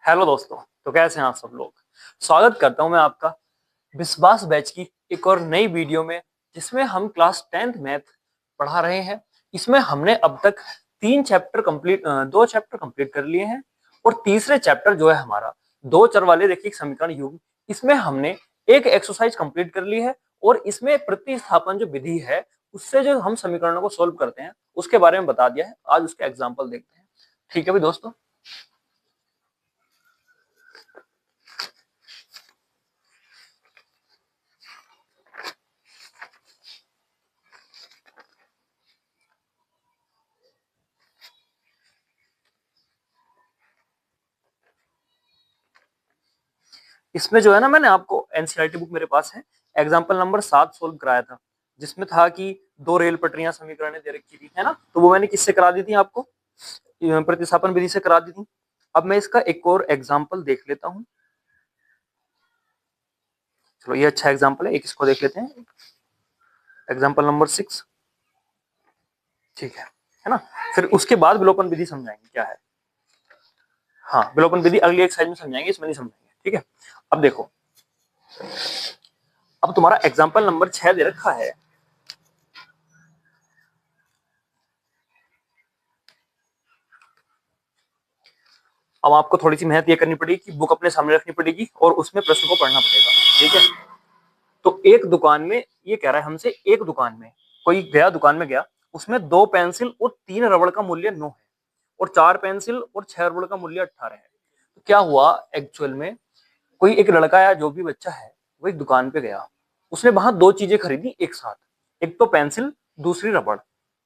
Hello दोस्तों। तो कैसे हैं आप सब लोग। स्वागत करता हूं मैं आपका विश्वास बैच की एक और नई वीडियो में, जिसमें हम क्लास 10th मैथ पढ़ा रहे हैं। इसमें हमने अब तक दो चैप्टर कंप्लीट कर लिए हैं और तीसरे चैप्टर जो है हमारा दो चर वाले रैखिक समीकरण युग्म, इसमें हमने एक एक्सरसाइज कंप्लीट कर ली है और इसमें प्रतिस्थापन जो विधि है उससे जो हम समीकरणों को सोल्व करते हैं उसके बारे में बता दिया है। आज उसके एग्जाम्पल देखते हैं। ठीक है भाई दोस्तों। इसमें जो है ना, मैंने आपको एनसीईआरटी बुक मेरे पास है, एग्जाम्पल नंबर 7 सोल्व कराया था, जिसमें था कि दो रेल पटरियां समीकरण दे रखी थी, है ना। तो वो मैंने किससे करा दी थी, आपको प्रतिस्थापन विधि से करा दी थी। अब मैं इसका एक और एग्जाम्पल देख लेता हूं। चलो ये अच्छा एग्जाम्पल है, एक इसको देख लेते हैं, एग्जाम्पल नंबर 6। ठीक है ना। फिर उसके बाद विलोपन विधि समझाएंगे क्या है। हाँ, विलोपन विधि अगली एक्सरसाइज में समझाएंगे, इसमें नहीं समझाएंगे। ठीक है। अब देखो, अब तुम्हारा एग्जाम्पल नंबर 6 दे रखा है। अब आपको थोड़ी सी मेहनत ये करनी पड़ेगी कि बुक अपने सामने रखनी पड़ेगी और उसमें प्रश्न को पढ़ना पड़ेगा। ठीक है। तो एक दुकान में, ये कह रहा है हमसे, एक दुकान में कोई गया, दुकान में गया, उसमें 2 पेंसिल और 3 रबड़ का मूल्य 9 है और 4 पेंसिल और 6 रबड़ का मूल्य 18 है। तो क्या हुआ, एक्चुअल में कोई एक लड़का या जो भी बच्चा है वो एक दुकान पे गया, उसने वहां दो चीजें खरीदी एक साथ, एक तो पेंसिल, दूसरी रबड़।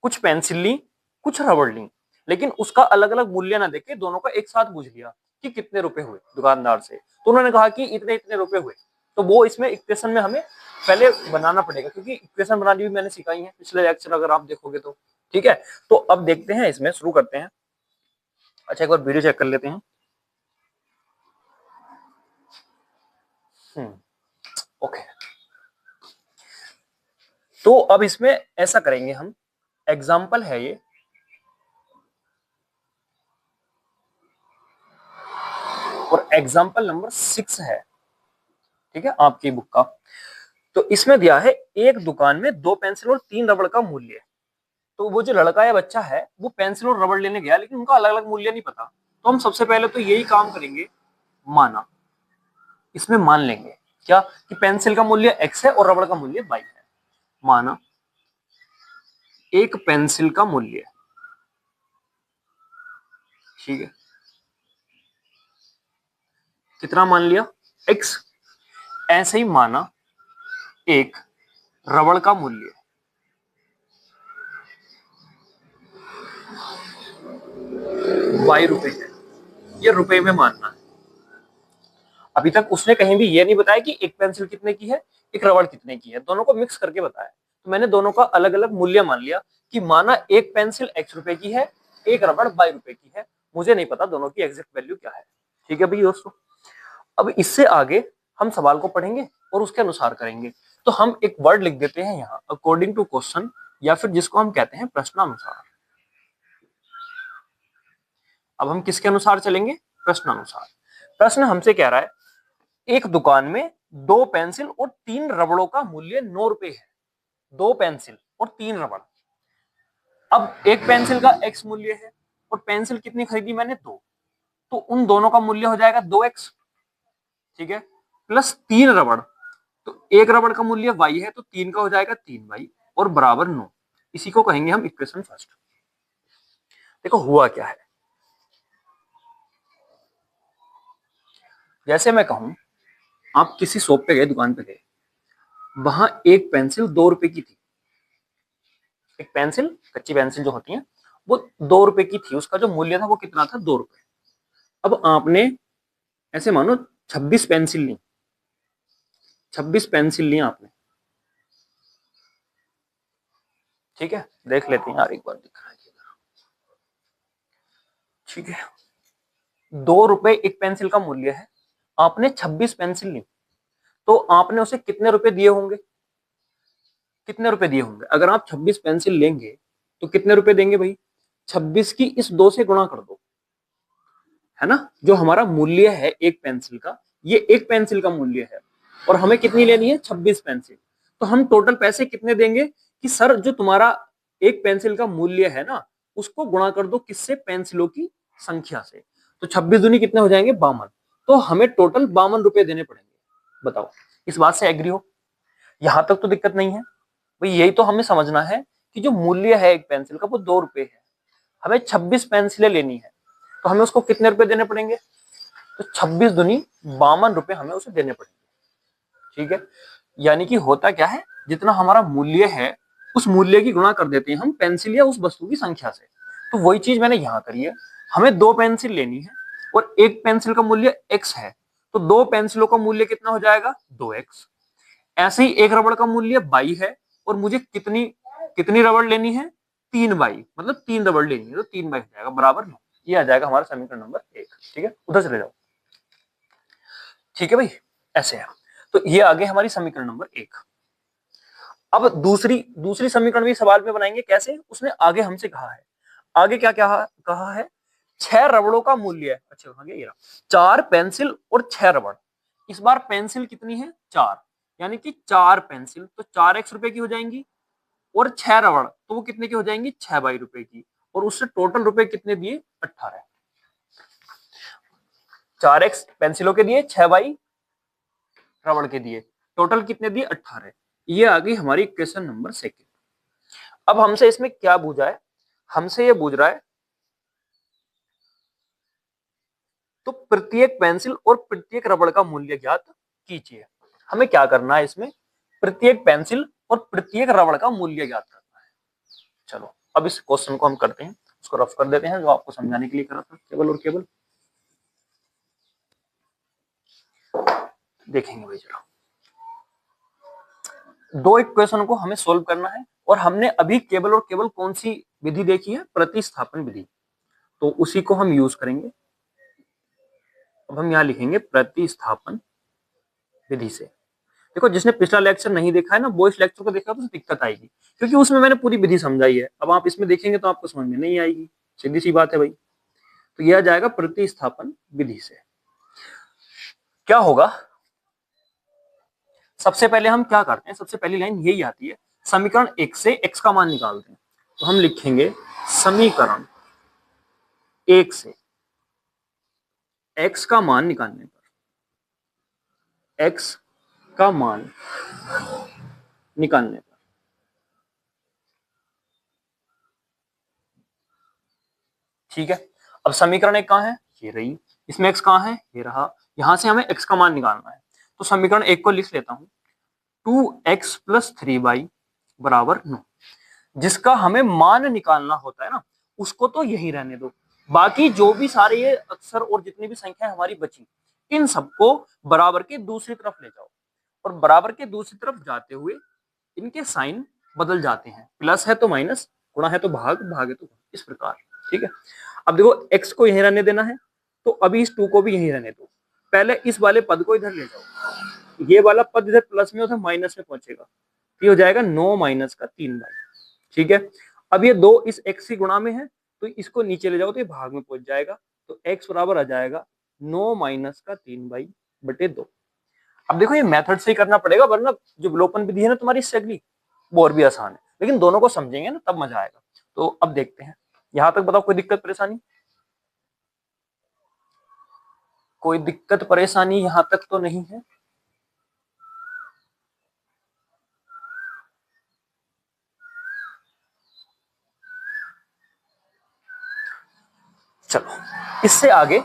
कुछ पेंसिल ली, कुछ रबड़ ली, लेकिन उसका अलग अलग मूल्य ना देके दोनों का एक साथ पूछ लिया कि कितने रुपए हुए दुकानदार से। तो उन्होंने कहा कि इतने इतने रुपए हुए। तो वो इसमें इक्वेशन में हमें पहले बनाना पड़ेगा, क्योंकि इक्वेशन बनानी भी मैंने सिखाई है पिछले लेक्चर, अगर आप देखोगे तो। ठीक है। तो अब देखते हैं, इसमें शुरू करते हैं। अच्छा, एक बार वीडियो चेक कर लेते हैं। ओके। तो अब इसमें ऐसा करेंगे हम, एग्जाम्पल है ये, और एग्जाम्पल नंबर 6 है। ठीक है, आपकी बुक का। तो इसमें दिया है एक दुकान में 2 पेंसिल और 3 रबड़ का मूल्य। तो वो जो लड़का या बच्चा है वो पेंसिल और रबड़ लेने गया, लेकिन उनका अलग अलग मूल्य नहीं पता। तो हम सबसे पहले तो यही काम करेंगे, माना, इसमें मान लेंगे क्या कि पेंसिल का मूल्य x है और रबड़ का मूल्य y है। माना एक पेंसिल का मूल्य, ठीक है, कितना मान लिया, x। ऐसे ही माना एक रबड़ का मूल्य ₹y है। ये रुपए में मानना है। अभी तक उसने कहीं भी ये नहीं बताया कि एक पेंसिल कितने की है, एक रबड़ कितने की है, दोनों को मिक्स करके बताया। तो मैंने दोनों का अलग अलग मूल्य मान लिया कि माना एक पेंसिल x रुपए की है, एक रबड़ y रुपए की है। मुझे नहीं पता दोनों की एग्जैक्ट वैल्यू क्या है। ठीक है भाई दोस्तों। अब इससे आगे हम सवाल को पढ़ेंगे और उसके अनुसार करेंगे। तो हम एक वर्ड लिख देते हैं यहाँ, अकॉर्डिंग टू क्वेश्चन, या फिर जिसको हम कहते हैं प्रश्नानुसार। अब हम किसके अनुसार चलेंगे, प्रश्नानुसार। प्रश्न हमसे कह रहा है एक दुकान में 2 पेंसिल और 3 रबड़ों का मूल्य 9 रुपए है। 2 पेंसिल और 3 रबड़। अब एक पेंसिल का x मूल्य है और पेंसिल कितनी खरीदी मैंने, 2। तो उन दोनों का मूल्य हो जाएगा 2x। ठीक है। प्लस 3 रबड़, तो एक रबड़ का मूल्य y है तो 3 का हो जाएगा 3y और बराबर 9। इसी को कहेंगे हम इक्वेशन फर्स्ट। देखो हुआ क्या है, जैसे मैं कहूं आप किसी शॉप पे गए, दुकान पे गए, वहां एक पेंसिल 2 रुपए की थी। एक पेंसिल, कच्ची पेंसिल जो होती है, वो 2 रुपए की थी। उसका जो मूल्य था वो कितना था, 2 रुपए। अब आपने ऐसे मानो 26 पेंसिल ली, 26 पेंसिल ली आपने। ठीक है, देख लेते हैं यार एक बार, दिख रहा है। ठीक है, 2 रुपए एक पेंसिल का मूल्य है, आपने 26 पेंसिल ली, तो आपने उसे कितने रुपए दिए होंगे, कितने रुपए दिए होंगे। अगर आप 26 पेंसिल लेंगे तो कितने रुपए देंगे भाई, 26 की इस 2 से गुणा कर दो, है ना, जो हमारा मूल्य है एक पेंसिल का, ये एक पेंसिल का मूल्य है और हमें कितनी लेनी है 26 पेंसिल। तो हम टोटल पैसे कितने देंगे कि सर जो तुम्हारा एक पेंसिल का मूल्य है ना उसको गुणा कर दो किससे, पेंसिलों की संख्या से। तो 26 दूनी कितने हो जाएंगे 52। तो हमें टोटल 52 रुपए देने पड़ेंगे। बताओ इस बात से एग्री हो, यहां तक तो दिक्कत नहीं है भाई। यही तो हमें समझना है कि जो मूल्य है एक पेंसिल का वो 2 रुपए है, हमें 26 पेंसिलें लेनी है तो हमें उसको कितने रुपए देने पड़ेंगे, तो 26 दूनी 52 रुपए हमें उसे देने पड़ेंगे। ठीक है, यानी कि होता क्या है, जितना हमारा मूल्य है उस मूल्य की गुणा कर देते हैं हम पेंसिल या उस वस्तु की संख्या से। तो वही चीज मैंने यहां करी है, हमें 2 पेंसिल लेनी है और एक पेंसिल का मूल्य x है, तो 2 पेंसिलों का मूल्य कितना हो जाएगा 2x। ऐसे ही एक रबड़ का मूल्य 22 है और मुझे कितनी कितनी रबड़ लेनी है 3 बाई, मतलब 3 रबड़ लेनी है, तो 3 बाई हो जाएगा बराबर 9। ये आ जाएगा हमारा समीकरण नंबर 1। ठीक है, उधर चले जाओ। ठीक है भाई, ऐसे है। तो ये आगे हमारी समीकरण नंबर 1। अब दूसरी दूसरी समीकरण भी सवाल में बनाएंगे कैसे, उसने आगे हमसे कहा है, आगे क्या क्या कहा है, 6 रबड़ों का मूल्य है। अच्छा आगे ये रहा, 4 पेंसिल और 6 रबड़। इस बार पेंसिल कितनी है 4, यानी कि 4 पेंसिल तो 4x रुपए की हो जाएंगी और 6 रबड़ तो वो कितने की हो जाएंगी 6 बाई रुपए की, और उससे टोटल रुपए कितने दिए 18। 4x पेंसिलों के दिए, 6 बाई रबड़ के दिए, टोटल कितने दिए 18। ये आ गई हमारी क्वेश्चन नंबर 2। अब हमसे इसमें क्या पूछा है, हमसे ये पूछ रहा है तो प्रत्येक पेंसिल और प्रत्येक रबड़ का मूल्य ज्ञात कीजिए। हमें क्या करना है इसमें, प्रत्येक पेंसिल और प्रत्येक रबड़ का मूल्य ज्ञात करना है। चलो अब इस क्वेश्चन को हम करते हैं, उसको रफ कर देते हैं जो आपको समझाने के लिए करा था केवल और केवल। देखेंगे भाई जरा, 2 इक्वेशन को हमें सोल्व करना है और हमने अभी केवल और केवल कौन सी विधि देखी है, प्रतिस्थापन विधि, तो उसी को हम यूज करेंगे। अब हम यहाँ लिखेंगे प्रतिस्थापन विधि से। देखो जिसने पिछला लेक्चर नहीं देखा है ना वो इस लेक्चर को देखा तो दिक्कत आएगी, क्योंकि उसमें मैंने पूरी विधि समझाई है। अब आप इसमें देखेंगे तो आपको समझ में नहीं आएगी, सीधी सी बात है भाई। तो यह जाएगा प्रतिस्थापन विधि से। क्या होगा, सबसे पहले हम क्या करते हैं, सबसे पहली लाइन यही आती है, समीकरण 1 से x का मान निकालते हैं। तो हम लिखेंगे समीकरण 1 से x का मान निकालने पर, x का मान निकालने पर, ठीक है। अब समीकरण 1 कहां है, ये रही, इसमें x कहां है, ये रहा, यहां से हमें x का मान निकालना है। तो समीकरण 1 को लिख लेता हूं, 2x प्लस 3y बराबर 9। जिसका हमें मान निकालना होता है ना उसको तो यही रहने दो, बाकी जो भी सारे ये अक्षर और जितनी भी संख्या हमारी बची इन सबको बराबर के दूसरी तरफ ले जाओ, और बराबर के दूसरी तरफ जाते हुए इनके साइन बदल जाते हैं, प्लस है तो माइनस, गुणा है तो भाग, भाग है तो गुणा, इस प्रकार। ठीक है, अब देखो x को यहीं रहने देना है तो अभी इस 2 को भी यहीं रहने दो। पहले इस वाले पद को इधर ले जाओ, ये वाला पद इधर प्लस में उधर माइनस में पहुंचेगा, ये हो जाएगा 9 माइनस का 3 बाई। ठीक है, अब ये 2 इस x की गुणा में है तो इसको नीचे ले जाओ तो ये भाग में पहुंच जाएगा, तो x बराबर आ जाएगा 9 माइनस का 3 बाई बटे 2। अब देखो ये मेथड से ही करना पड़ेगा वरना जो विलोपन विधि है ना तुम्हारी इससे अगली वो और भी आसान है, लेकिन दोनों को समझेंगे ना तब मजा आएगा। तो अब देखते हैं, यहां तक बताओ कोई दिक्कत परेशानी, कोई दिक्कत परेशानी यहां तक तो नहीं है। चलो इससे आगे,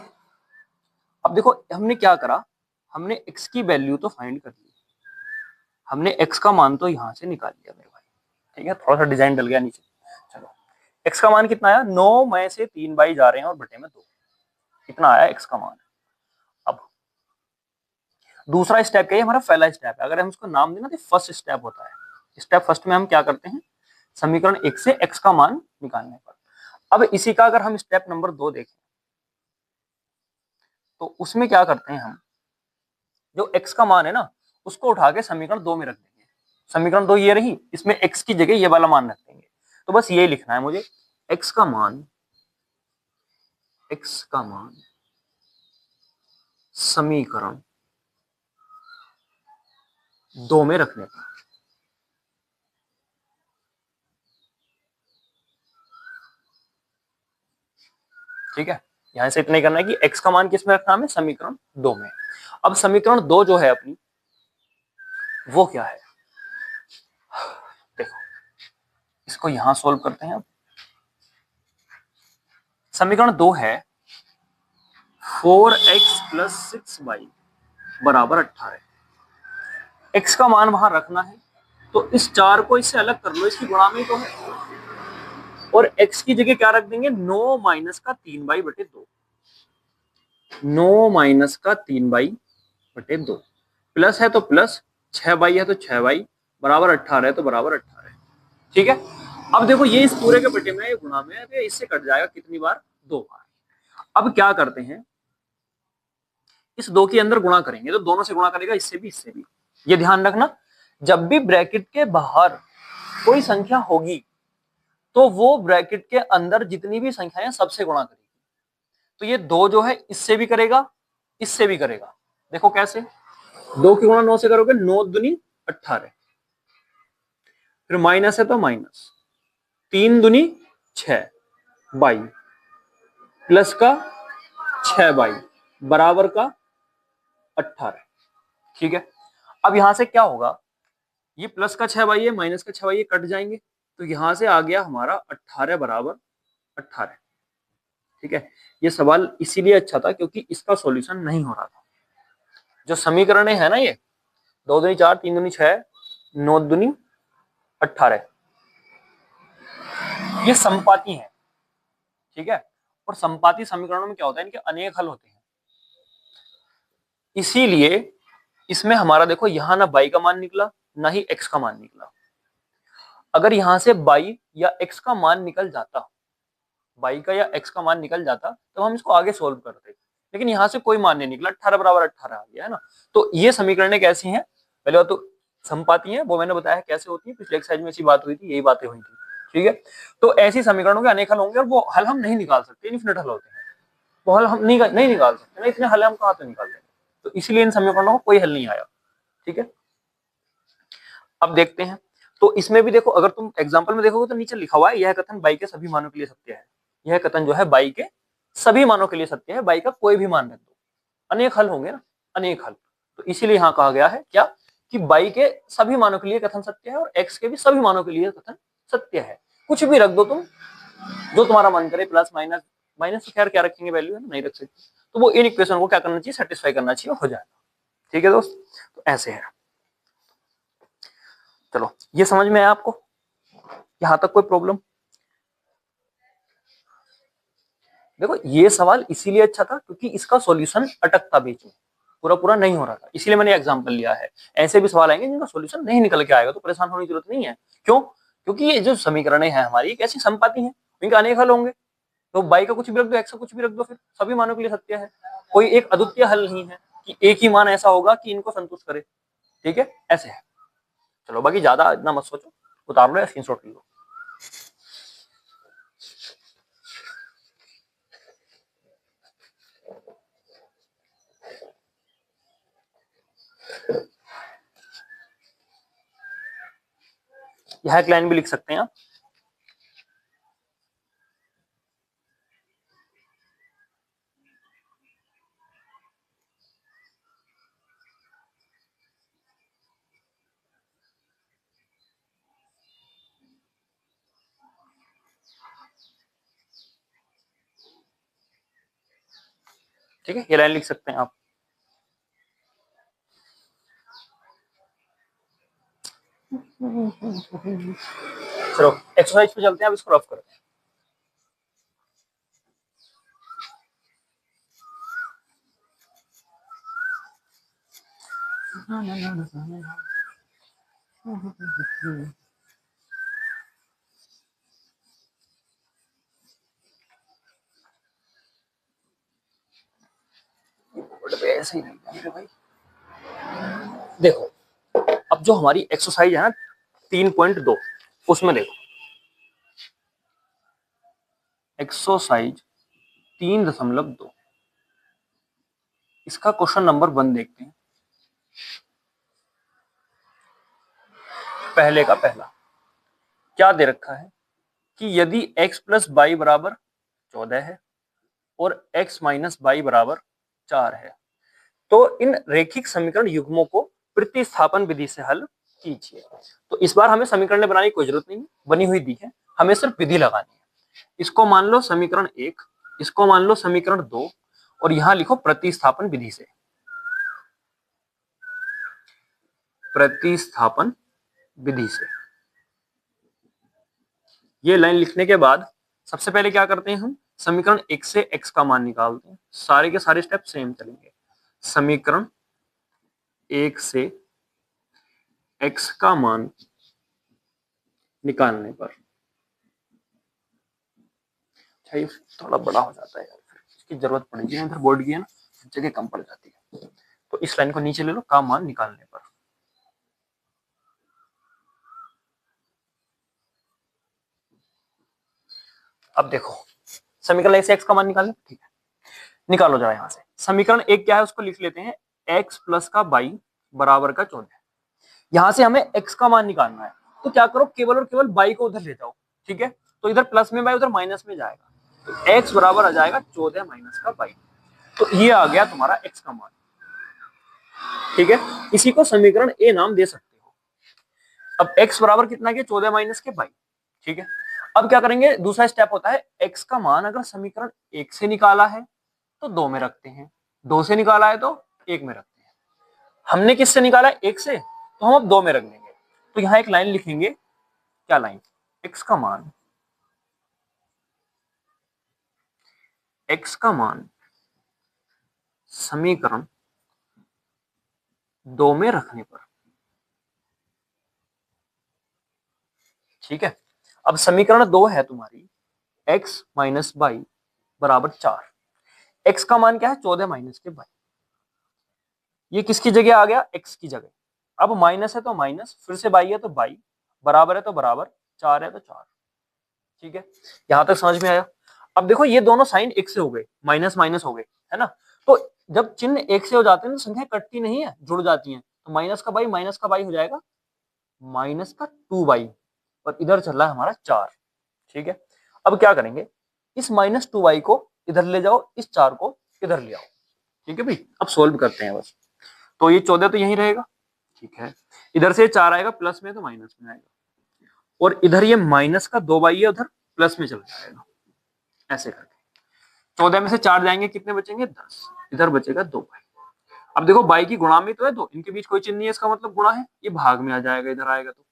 अब देखो हमने क्या करा, हमने x की वैल्यू तो फाइंड कर ली, हमने x का मान तो यहां से निकाल लिया मेरे भाई। ठीक है, थोड़ा सा डिजाइन डल गया नीचे। चलो x का मान कितना आया, 9 में से 3 बाई जा रहे हैं और बटे में 2, कितना आया x का मान। अब दूसरा स्टेप क्या है, हमारा पहला स्टेप है, अगर हम इसको नाम देना तो फर्स्ट स्टेप होता है। स्टेप फर्स्ट में हम क्या करते हैं, समीकरण 1 से x का मान निकालने पर। अब इसी का अगर हम स्टेप नंबर 2 देखें तो उसमें क्या करते हैं हम, जो x का मान है ना उसको उठा के समीकरण 2 में रख देंगे। समीकरण 2 ये रही, इसमें x की जगह ये वाला मान रख देंगे। तो बस यही लिखना है मुझे, x का मान समीकरण 2 में रखने पर। ठीक है, यहां से इतना ही करना है कि x का मान किस में रखना है, समीकरण 2 में। अब समीकरण 2 जो है अपनी, वो क्या है, देखो इसको यहां सोल्व करते हैं। अब समीकरण 2 है 4x प्लस 6y बराबर 18। x का मान वहां रखना है, तो इस 4 को इससे अलग कर लो, इसकी गुणा में ही तो है, और x की जगह क्या रख देंगे, 9 माइनस का 3y बटे 2। 9 माइनस का 3y बटे 2, प्लस है तो प्लस, 6y है तो 6y, बराबर 18 है तो बराबर 18। ठीक है, अब देखो ये इस पूरे के बटे में, ये गुणा में है, तो इससे कट जाएगा कितनी बार, 2 बार। अब क्या करते हैं, इस 2 के अंदर गुणा करेंगे तो दोनों से गुणा करेगा, इससे भी इससे भी। ये ध्यान रखना, जब भी ब्रैकेट के बाहर कोई संख्या होगी तो वो ब्रैकेट के अंदर जितनी भी संख्याएं सबसे गुणा करेगी। तो ये 2 जो है इससे भी करेगा, इससे भी करेगा। देखो कैसे, 2 की गुणा 9 से करोगे, 9 दूनी 18, फिर माइनस है तो माइनस, 3 दूनी 6 बाई, प्लस का 6 बाई, बराबर का 18। ठीक है, अब यहां से क्या होगा, ये प्लस का 6 बाई है, माइनस का 6 बाई है, कट जाएंगे, तो यहां से आ गया हमारा 18 बराबर 18। ठीक है, ये सवाल इसीलिए अच्छा था क्योंकि इसका सॉल्यूशन नहीं हो रहा था। जो समीकरण है ना, ये 2 दूनी 4, 3 दूनी 6, 9 दूनी 18, ये संपाती है। ठीक है, और संपाती समीकरणों में क्या होता है, इनके अनेक हल होते हैं। इसीलिए इसमें हमारा देखो, यहां ना y का मान निकला, ना ही x का मान निकला। अगर यहां से y या x का मान निकल जाता, y का या x का मान निकल जाता, तो हम इसको आगे सोल्व करते, लेकिन यहां से कोई मान नहीं निकला, 18 बराबर 18 आ गया है ना। तो ये समीकरणें कैसी हैं, पहले बात तो संपाती हैं, वो मैंने बताया कैसे होती है, पिछले एक्सरसाइज में ऐसी बात हुई थी, यही बातें हुई थी। ठीक है, तो ऐसी समीकरणों के अनेक हल होंगे, और वो हल हम नहीं निकाल सकते, इनफिनिट हल होते हैं, वो हल हम नहीं निकाल सकते ना, इतने हल हम कहाँ से निकाल देंगे, तो इसलिए इन समीकरणों को कोई हल नहीं आया। ठीक है, अब देखते हैं, तो इसमें भी देखो, अगर तुम एग्जाम्पल में देखोगे तो नीचे लिखा हुआ है, यह कथन बाई के सभी मानों के लिए सत्य है। यह कथन जो है बाई के सभी मानों के लिए सत्य है, बाई का कोई भी मान रख दो, अनेक हल होंगे ना, अनेक हल। तो इसीलिए यहाँ कहा गया है क्या, कि बाई के सभी मानों के लिए कथन सत्य है, और एक्स के भी सभी मानों के लिए कथन सत्य है। कुछ भी रख दो तुम, जो तुम्हारा मन करे, प्लस माइनस, माइनस खैर क्या रखेंगे, वैल्यू है ना, नहीं रख सकते, तो वो इन इक्वेशन को क्या करना चाहिए, सेटिस्फाई करना चाहिए, हो जाएगा। ठीक है दोस्त, तो ऐसे है। चलो, ये समझ में आया आपको, यहां तक कोई प्रॉब्लम? देखो ये सवाल इसीलिए अच्छा था क्योंकि इसका सॉल्यूशन अटकता बीच में, पूरा पूरा नहीं हो रहा था, इसीलिए मैंने एग्जांपल लिया है। ऐसे भी सवाल आएंगे जिनका सॉल्यूशन नहीं निकल के आएगा, तो परेशान होने की जरूरत नहीं है। क्यों? क्योंकि ये जो समीकरणें हैं हमारी, एक ऐसी संपाति हैं, इनके अनेक हल होंगे, तो बाई का कुछ भी रख दो, एक्स का कुछ भी रख दो, फिर सभी मानों के लिए सत्य है। कोई एक अद्वितीय हल नहीं है कि एक ही मान ऐसा होगा कि इनको संतुष्ट करे। ठीक है, ऐसे है। चलो, बाकी ज्यादा इतना मत सोचो, उतार लो या स्क्रीनशॉट लो। यह एक लाइन भी लिख सकते हैं आप। ठीक है, ये लाइन लिख सकते हैं आप। चलो एक्सरसाइज पे चलते हैं, अब इसको रफ करते हैं। ऐसे ही नहीं भाई। देखो, अब जो हमारी एक्सरसाइज है ना 3.2, उसमें देखो, एक्सरसाइज 3.2, इसका क्वेश्चन नंबर 1 देखते हैं। पहले का पहला क्या दे रखा है कि यदि x प्लस बाई बराबर 14 है और x माइनस बाई बराबर 4 है तो इन रेखिक समीकरण युग्मों को प्रतिस्थापन विधि से हल कीजिए। तो इस बार हमें समीकरण बनाने की कोई जरूरत नहीं, बनी हुई दी है, हमें सिर्फ विधि लगानी है। इसको मान लो समीकरण 1, इसको मान लो समीकरण 2 और यहां लिखो प्रतिस्थापन विधि से। प्रतिस्थापन विधि से ये लाइन लिखने के बाद सबसे पहले क्या करते हैं, हम समीकरण 1 से x का मान निकालते हैं। सारे के सारे स्टेप सेम चलेंगे। समीकरण 1 से x का मान निकालने पर, ये थोड़ा बड़ा हो जाता है यार, फिर इसकी जरूरत पड़ेगी, इधर बोर्ड की है ना, जगह कम पड़ जाती है। तो इस लाइन को नीचे ले लो, का मान निकालने पर। अब देखो समीकरण 1 से x का मान निकालें, ठीक है, निकालो जरा यहां से। समीकरण 1 क्या है उसको लिख लेते हैं, x प्लस का बाई बराबर का 14। यहां से हमें x का मान निकालना है, तो क्या करो, केवल और केवल बाई को उधर ले जाओ, ठीक है। तो इधर प्लस में बाई, उधर माइनस में जाएगा, तो x बराबर आ जाएगा 14 माइनस का बाई। तो ये आ गया तुम्हारा x का मान, ठीक है। इसी को समीकरण a नाम दे सकते हो। अब x बराबर कितना के 14 माइनस के बाई, ठीक है। अब क्या करेंगे, दूसरा स्टेप होता है x का मान अगर समीकरण 1 से निकाला है तो 2 में रखते हैं, 2 से निकाला है तो 1 में रखते हैं। हमने किससे निकाला है, 1 से, तो हम अब 2 में रख देंगे। तो यहां एक लाइन लिखेंगे, क्या लाइन, x का मान, x का मान समीकरण 2 में रखने पर, ठीक है। अब समीकरण 2 है तुम्हारी x माइनस बाई बराबर 4। x का मान क्या है, 14 माइनस के बाई। ये किसकी जगह आ गया, x की जगह। अब माइनस है तो माइनस, फिर से बाई है तो बाई, बराबर है तो बराबर, 4 है तो 4, ठीक है। यहां तक समझ में आया। अब देखो ये दोनों साइन एक से हो गए, माइनस माइनस हो गए, है ना। तो जब चिन्ह एक से हो जाते हैं तो संख्या कटती नहीं है, जुड़ जाती है। तो माइनस का बाई हो जाएगा माइनस का 2 बाई, और इधर चल रहा है हमारा 4, ठीक है। अब क्या करेंगे, इस माइनस 2 बाई को इधर ले जाओ, इस 4 को इधर ले आओ, ठीक है भाई। अब सोल्व करते हैं बस। तो ये 14 तो यही रहेगा, ठीक है। इधर से 4 आएगा प्लस में तो माइनस में आएगा, और इधर ये माइनस का 2 बाई है, उधर प्लस में चला जाएगा, ऐसे करके 14 में से 4 जाएंगे, कितने बचेंगे, 10। इधर बचेगा 2 बाई। अब देखो बाई की गुणा में तो है 2, इनके बीच कोई चिन्ह नहीं है, इसका मतलब गुणा है, ये भाग में आ जाएगा, इधर आएगा। तो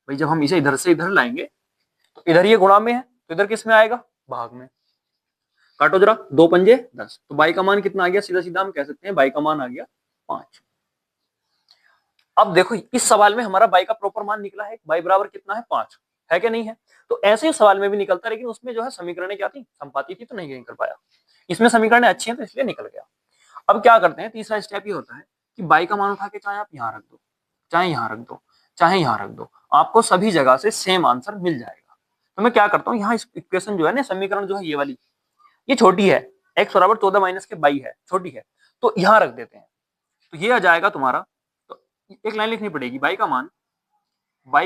भाई जब हम इसे इधर से इधर लाएंगे तो इधर ये गुणा में है, तो इधर किस में आएगा, भाग में। काटो जरा, 2 पंजे 10, तो बाई का मान कितना आ गया, सीधा सीधा हम कह सकते हैं बाई का मान आ गया 5। अब देखो इस सवाल में हमारा बाई का प्रॉपर मान निकला है, बाई बराबर कितना है, 5 है कि नहीं है। तो ऐसे ही सवाल में भी निकलता, लेकिन उसमें जो है समीकरणें क्या थी, संपाती थी, तो नहीं कर पाया। इसमें समीकरणें अच्छी हैं तो इसलिए निकल गया। अब क्या करते हैं, तीसरा स्टेप ये होता है कि बाई का मान उठा के चाहे आप यहाँ रख दो, चाहे यहाँ रख दो, चाहे यहाँ रख दो, आपको सभी जगह से सेम आंसर मिल जाएगा। तो मैं क्या करता हूँ, यहाँ इक्वेशन जो है ना, समीकरण जो है ये वाली, ये छोटी है, x बराबर 14 माइनस के बाई है, छोटी है, तो यहाँ रख देते हैं। तो ये आ जाएगा तुम्हारा, तो एक लाइन लिखनी पड़ेगी, बाई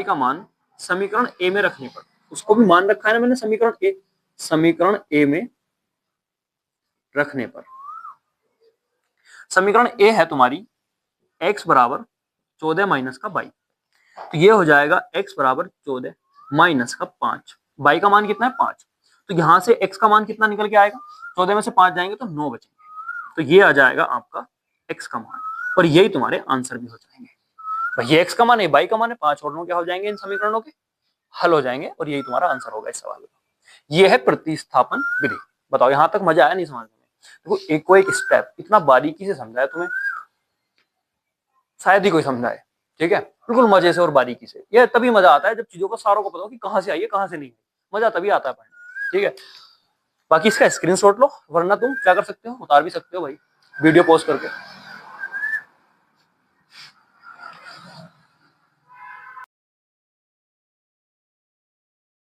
का मान समीकरण ए में रखने पर, उसको भी मान रखा है ना मैंने, समीकरण ए में रखने पर। समीकरण ए है तुम्हारी x बराबर 14 माइनस का बाई, तो ये हो जाएगा x बराबर 14 माइनस का 5। बाई का मान कितना है, 5। तो यहां से x का मान कितना निकल के आएगा, 14 में से 5 जाएंगे तो 9 बचेंगे। तो ये आ जाएगा आपका x का मान, और यही तुम्हारे आंसर भी हो जाएंगे। भाई ये x का मान है, बाई का मान है, 5 और 9 क्या हो जाएंगे, इन समीकरणों के हल हो जाएंगे, और यही तुम्हारा आंसर होगा इस सवाल का। ये है प्रतिस्थापन विधि। बताओ यहां तक मजा आया नहीं समझने में। देखो एक को एक स्टेप इतना बारीकी से समझाया तुम्हें, शायद ही कोई समझाए, ठीक है, बिल्कुल मजे से और बारीकी से। ये तभी मजा आता है जब चीजों को सारों को पता हो कि कहां से आई है कहां से नहीं, मजा तभी आता है पढ़ने, ठीक है। बाकी इसका स्क्रीनशॉट लो, वरना तुम क्या कर सकते हो, उतार भी सकते हो भाई वीडियो पॉज करके।